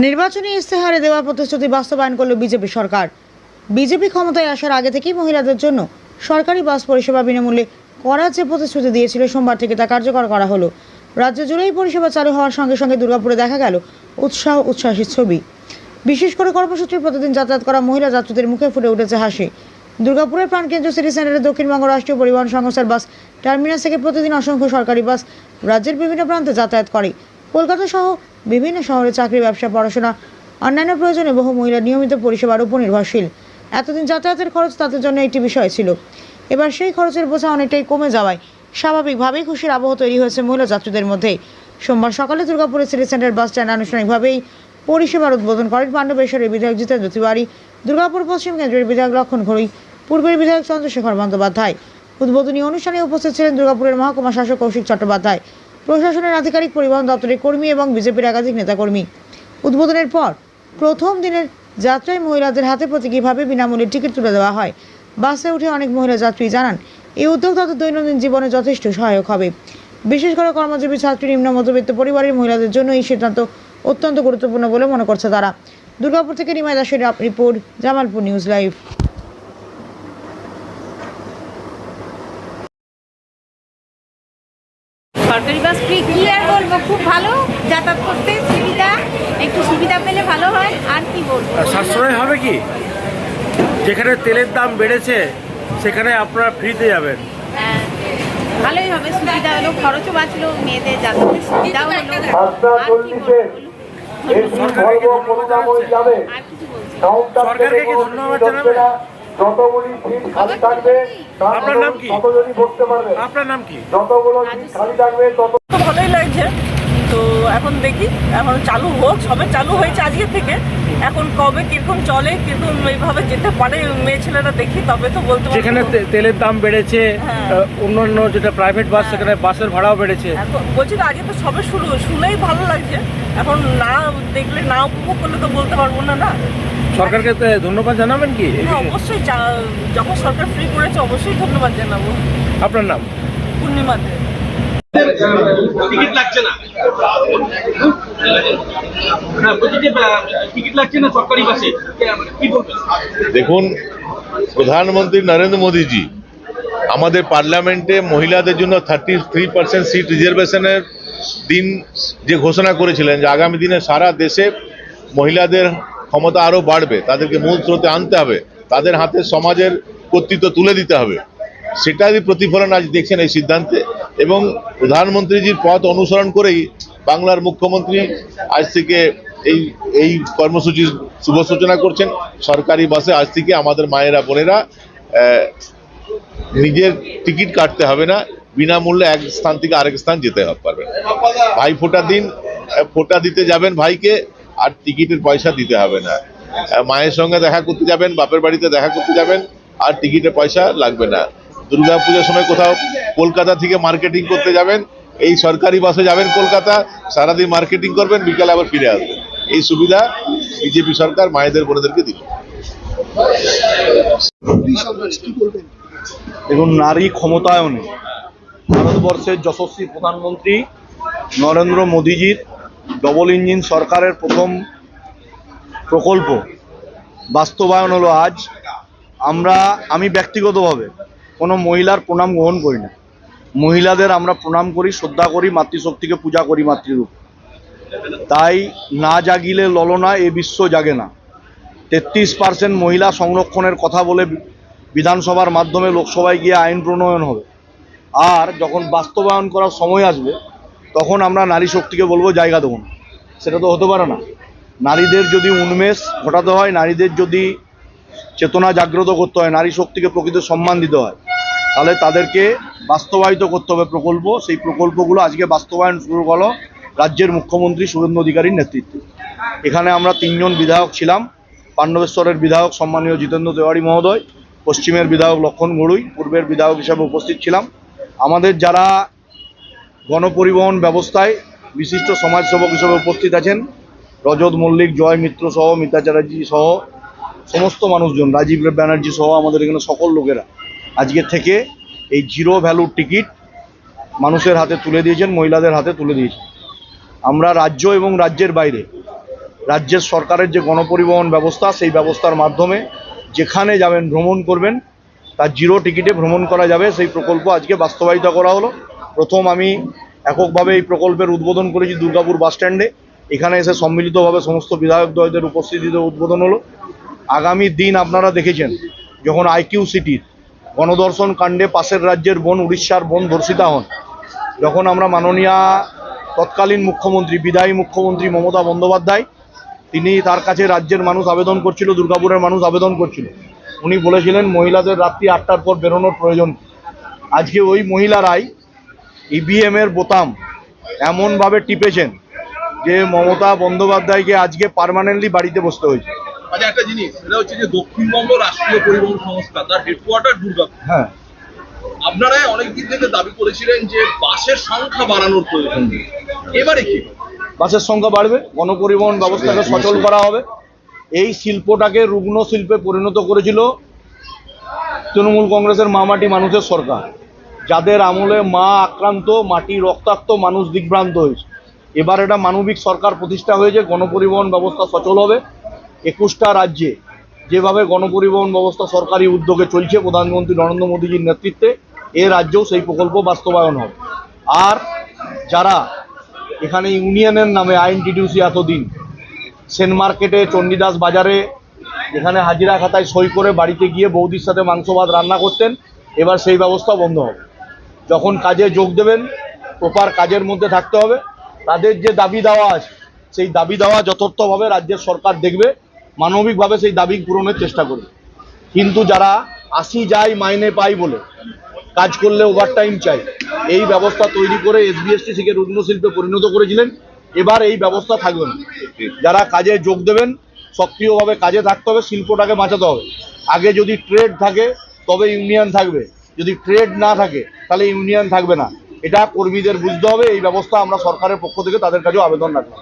নির্বাচনী ইস্তেহারে দেওয়া প্রতিশ্রুতি বাস্তবায়ন করল বিজেপি সরকার। বিজেপি ক্ষমতায় আসার আগে থেকেই মহিলাদের জন্য সরকারি বাস পরিষেবা বিনামূল্যে করার যে প্রতিশ্রুতি দিয়েছিল, সোমবার থেকে তা কার্যকর করা হলো। রাজ্য জুড়েই পরিষেবা চালু হওয়ার সঙ্গে সঙ্গে দুর্গাপুরে দেখা গেল উচ্ছ্বাসী ছবি। বিশেষ করে কর্মসূচির প্রতিদিন যাতায়াত করা মহিলা যাত্রীদের মুখে ফুটে উঠেছে হাসি। দুর্গাপুরের প্রাণকেন্দ্র সিটি সেন্টারে দক্ষিণবঙ্গ রাষ্ট্রীয় পরিবহন সংস্থার বাস টার্মিনাস থেকে প্রতিদিন অসংখ্য সরকারি বাস রাজ্যের বিভিন্ন প্রান্তে যাতায়াত করে। কলকাতা সহ বিভিন্ন শহরে চাকরি, ব্যবসা, পড়াশোনা, অন্যান্য প্রয়োজনে বহু মহিলা নিয়মিত পরিষেবার উপর নির্ভরশীল। এতদিন যাতায়াতের খরচ তাদের জন্য একটি বিষয় ছিল। এবার সেই খরচের বোঝা অনেকটাই কমে যাওয়ায় স্বাভাবিকভাবেই খুশির আবহ তৈরি হয়েছে মহিলা যাত্রীদের মধ্যে। সোমবার সকালে দুর্গাপুরের সিটি সেন্টার বাস স্ট্যান্ড আনুষ্ঠানিকভাবেই পরিষেবার উদ্বোধন করেন পাণ্ডবেশ্বরের বিধায়ক জিতেন্দ্র তিওয়ারি, দুর্গাপুর পশ্চিম কেন্দ্রের বিধায়ক লক্ষণ ঘড়ুই, পূর্বের বিধায়ক চন্দ্রশেখর বন্দ্যোপাধ্যায়। উদ্বোধনী অনুষ্ঠানে উপস্থিত ছিলেন দুর্গাপুরের মহকুমা শাসক কৌশিক চট্টোপাধ্যায়, প্রশাসনের আধিকারিক, পরিবহন দপ্তরের কর্মী এবং বিজেপির একাধিক নেতাকর্মী। উদ্বোধনের পর প্রথম দিনের যাত্রায় মহিলাদের হাতে প্রতীকীভাবে বিনামূল্যে টিকিট তুলে দেওয়া হয়। বাসে উঠে অনেক মহিলা যাত্রী জানান, এই উদ্যোগ তাদের দৈনন্দিন জীবনে যথেষ্ট সহায়ক হবে। বিশেষ করে কর্মজীবী ছাত্রী, নিম্ন মধ্যবিত্ত পরিবারের মহিলাদের জন্য এই সিদ্ধান্ত অত্যন্ত গুরুত্বপূর্ণ বলে মনে করছে তারা। দুর্গাপুর থেকে রিমাই দাসের রিপোর্ট, জামালপুর নিউজ লাইভ। সরকারি বাস ফ্রি কি আর বলবো, খুব ভালো, যাতায়াত করতে সুবিধা, একটু সুবিধা পেলে ভালো হয়। আর কি বলবো, সাশ্রয় হবে কি? যেখানে তেলের দাম বেড়েছে সেখানে আপনারা ফ্রিতে যাবেন। হ্যাঁ, ভালোই হবে, সুবিধা হলো, খরচও বাঁচলো, মেয়েদের যাতায়াতের সুবিধাও হলো। আর কি বলবো, সরকারকে ধন্যবাদ জানাচ্ছেন। আর কিছু বলছি সরকারকে কি ধন্যবাদ জানাবেন? যতগুলি সিট খালি থাকবে আপনার নাম কি? ততজনই বসতে পারবে। আপনার নাম কি? যতগুলো সিট খালি থাকবে তত তো ভালোই লাগছে। তো এখন দেখি, এখন চালু হোক, সবে চালু হয়েছে আজকে থেকে। এখন কবে কিরকম চলে, কিরকম এইভাবে যেতে পারে মেয়ে ছেলেরা, দেখি তবে তো বলতে পারবো। যেখানে তেলের দাম বেড়েছে, হ্যাঁ। অন্যান্য যেটা প্রাইভেট বাস সেখানে বাসের ভাড়াও বেড়েছে। এখন বলছি তো, আজকে তো সবে শুরু, শুনেই ভালো লাগছে। এখন না দেখলে, না উপভোগ করলে তো বলতে পারবো না। না, সরকারকে ধন্যবাদ জানাবেন কি? হ্যাঁ, অবশ্যই। যখন সরকার ফ্রি করেছে অবশ্যই ধন্যবাদ জানাবো। আপনার নাম? পূর্ণিমাতে। টিকিট লাগছে না, টিকিট লাগছে না সরকারি বাসে, কি বলবেন? দেখুন, প্রধানমন্ত্রী নরেন্দ্র মোদীজি আমাদের পার্লামেন্টে মহিলাদের জন্য 33% সিট রিজার্ভেশনের দিন যে ঘোষণা করেছিলেন যে আগামী দিনে সারা দেশে মহিলাদের ক্ষমতা আরও বাড়বে, তাদেরকে মূল স্রোতে আনতে হবে, তাদের হাতে সমাজের কর্তৃত্ব তুলে দিতে হবে, সেটারই প্রতিফলন আজ দেখছেন এই সিদ্ধান্তে। এবং প্রধানমন্ত্রীজির পথ অনুসরণ করেই বাংলার মুখ্যমন্ত্রী আজ থেকে এই কর্মসূচির শুভ সূচনা করছেন। সরকারি বাসে আজ থেকে আমাদের মায়েরা, বোনেরা নিজের টিকিট কাটতে হবে না, বিনামূল্যে এক স্থান থেকে আরেক স্থান যেতে পারবেন। ভাই ফোঁটার দিন ফোঁটা দিতে যাবেন ভাইকে, আর টিকিটের পয়সা দিতে হবে না। মায়ের সঙ্গে দেখা করতে যাবেন, বাপের বাড়িতে দেখা করতে যাবেন, আর টিকিটের পয়সা লাগবে না। দুর্গাপূজার সময় কোথাও কলকাতা থেকে মার্কেটিং করতে যাবেন, এই সরকারি বাসে যাবেন কলকাতা, সারাদিন মার্কেটিং করবেন, বিকালে আবার ফিরে আসবেন। এই সুবিধা বিজেপি সরকার মায়েদের, বোনেদেরকে দিল। দেখুন, নারী ক্ষমতায়নে ভারতবর্ষের যশস্বী প্রধানমন্ত্রী নরেন্দ্র মোদীজির ডবল ইঞ্জিন সরকারের প্রথম প্রকল্প বাস্তবায়ন হলো আজ। আমি ব্যক্তিগতভাবে কোনো মহিলার প্রণাম গ্রহণ করি না। মহিলাদের আমরা প্রণাম করি, শ্রদ্ধা করি, মাতৃশক্তিকে পূজা করি মাতৃরূপ। তাই না জাগিলে ললনা, এ বিশ্ব জাগে না। 33% মহিলা সংরক্ষণের কথা বলে বিধানসভার মাধ্যমে লোকসভায় গিয়ে আইন প্রণয়ন হবে। আর যখন বাস্তবায়ন করার সময় আসবে তখন আমরা নারী শক্তিকে বলবো জায়গা দেবো না। সেটা তো হতে পারে না। নারীদের যদি উন্মেষ ঘটাতে হয়, নারীদের যদি চেতনা জাগ্রত করতে হয়, নারী শক্তিকে প্রকৃত সম্মান দিতে হয়, তাহলে তাদেরকে বাস্তবায়িত করতে হবে প্রকল্প। সেই প্রকল্পগুলো আজকে বাস্তবায়ন শুরু হলো রাজ্যের মুখ্যমন্ত্রী শুভেন্দু অধিকারীর নেতৃত্বে। এখানে আমরা 3 জন বিধায়ক ছিলাম। পাণ্ডবেশ্বরের বিধায়ক সম্মানীয় জিতেন্দ্র তিওয়ারি মহোদয়, পশ্চিমের বিধায়ক লক্ষণ ঘড়ুই, পূর্বের বিধায়ক হিসাবে উপস্থিত ছিলাম। আমাদের যারা গণপরিবহন ব্যবস্থায় বিশিষ্ট সমাজসেবক হিসেবে উপস্থিত আছেন, রজত মল্লিক, জয় মিত্র সহ, মিতা চ্যাটার্জি সহ সমস্ত মানুষজন, রাজীব ব্যানার্জি সহ আমাদের এখানে সকল লোকেরা আজকে থেকে এই জিরো ভ্যালুর টিকিট মানুষের হাতে তুলে দিয়েছেন, মহিলাদের হাতে তুলে দিয়েছেন। আমরা রাজ্য এবং রাজ্যের বাইরে রাজ্যের সরকারের যে গণপরিবহন ব্যবস্থা, সেই ব্যবস্থার মাধ্যমে যেখানে যাবেন, ভ্রমণ করবেন, তার জিরো টিকিটে ভ্রমণ করা যাবে। সেই প্রকল্প আজকে বাস্তবায়িত করা হলো। প্রথম আমি এককভাবে এই প্রকল্পের উদ্বোধন করেছি দুর্গাপুর বাস স্ট্যান্ডে। এখানে এসে সম্মিলিতভাবে সমস্ত বিধায়কদ্বয়দের উপস্থিতিতে উদ্বোধন হলো। আগামী দিন আপনারা দেখেছেন যখন আইকিউ সিটির গণধর্ষণ কাণ্ডে পাশের রাজ্যের বোন, উড়িষ্যার বোন ধর্ষিতা হন, যখন আমরা মাননীয়া তৎকালীন মুখ্যমন্ত্রী, বিদায়ী মুখ্যমন্ত্রী মমতা বন্দ্যোপাধ্যায়, তিনি তার কাছে রাজ্যের মানুষ আবেদন করছিল, দুর্গাপুরের মানুষ আবেদন করছিল, উনি বলেছিলেন মহিলাদের রাত্রি 8টার পর বেরোনোর প্রয়োজন। আজকে ওই মহিলারাই ইভিএম এর বোতাম এমনভাবে টিপেছেন যে মমতা বন্দ্যোপাধ্যায়কে আজকে পার্মানেন্টলি বাড়িতে বসতে হয়েছে। আচ্ছা, একটা জিনিস, সেটা হচ্ছে যে দক্ষিণবঙ্গ রাষ্ট্রীয় পরিবহন সংস্থা, তার হেডকোয়ার্টার দুর্গাপুর। হ্যাঁ, আপনারা অনেকদিন থেকে দাবি করেছিলেন যে বাসের সংখ্যা বাড়ানোর প্রয়োজন। এবারে কি? বাসের সংখ্যা বাড়বে, গণপরিবহন ব্যবস্থাকে সচল করা হবে। এই শিল্পটাকে রুগ্ন শিল্পে পরিণত করেছিল তৃণমূল কংগ্রেসের মাটি মানুষের সরকার, যাদের আমলে মা আক্রান্ত, মাটি রক্তাক্ত, মানুষ দিগ্ভ্রান্ত হয়েছে। এবার এটা মানবিক সরকার প্রতিষ্ঠা হয়েছে, গণপরিবহন ব্যবস্থা সচল হবে। 21টা রাজ্যে যেভাবে গণপরিবহন ব্যবস্থা সরকারি উদ্যোগে চলছে প্রধানমন্ত্রী নরেন্দ্র মোদীজির নেতৃত্বে, এ রাজ্যেও সেই প্রকল্প বাস্তবায়ন হবে। আর যারা এখানে ইউনিয়নের নামে আইনটিডিউসি এতদিন সেন মার্কেটে, চণ্ডীদাস বাজারে এখানে হাজিরা খাতায় সই করে বাড়িতে গিয়ে বৌদির সাথে মাংস ভাত রান্না করতেন, এবার সেই ব্যবস্থা বন্ধ হবে। যখন কাজে যোগ দেবেন, প্রপার কাজের মধ্যে থাকতে হবে। তাদের যে দাবি দেওয়া আছে, সেই দাবি দেওয়া যথার্থভাবে রাজ্যের সরকার দেখবে, মানবিকভাবে সেই দাবি পূরণের চেষ্টা করবে। কিন্তু যারা আসি যাই মাইনে পাই বলে কাজ করলে ওভারটাইম চাই, এই ব্যবস্থা তৈরি করে এসবিএসটিসিকে রুগ্ন শিল্পে পরিণত করেছিলেন। এবার এই ব্যবস্থা থাকবে না। যারা কাজে যোগ দেবেন, সক্রিয়ভাবে কাজে থাকতে হবে, শিল্পটাকে বাঁচাতে হবে। আগে যদি ট্রেড থাকে তবে ইউনিয়ন থাকবে, যদি ট্রেড না থাকে তাহলে ইউনিয়ন থাকবে না। এটা কর্মীদের বুঝতে হবে। এই ব্যবস্থা আমরা সরকারের পক্ষ থেকে তাদের কাছেও আবেদন রাখলাম।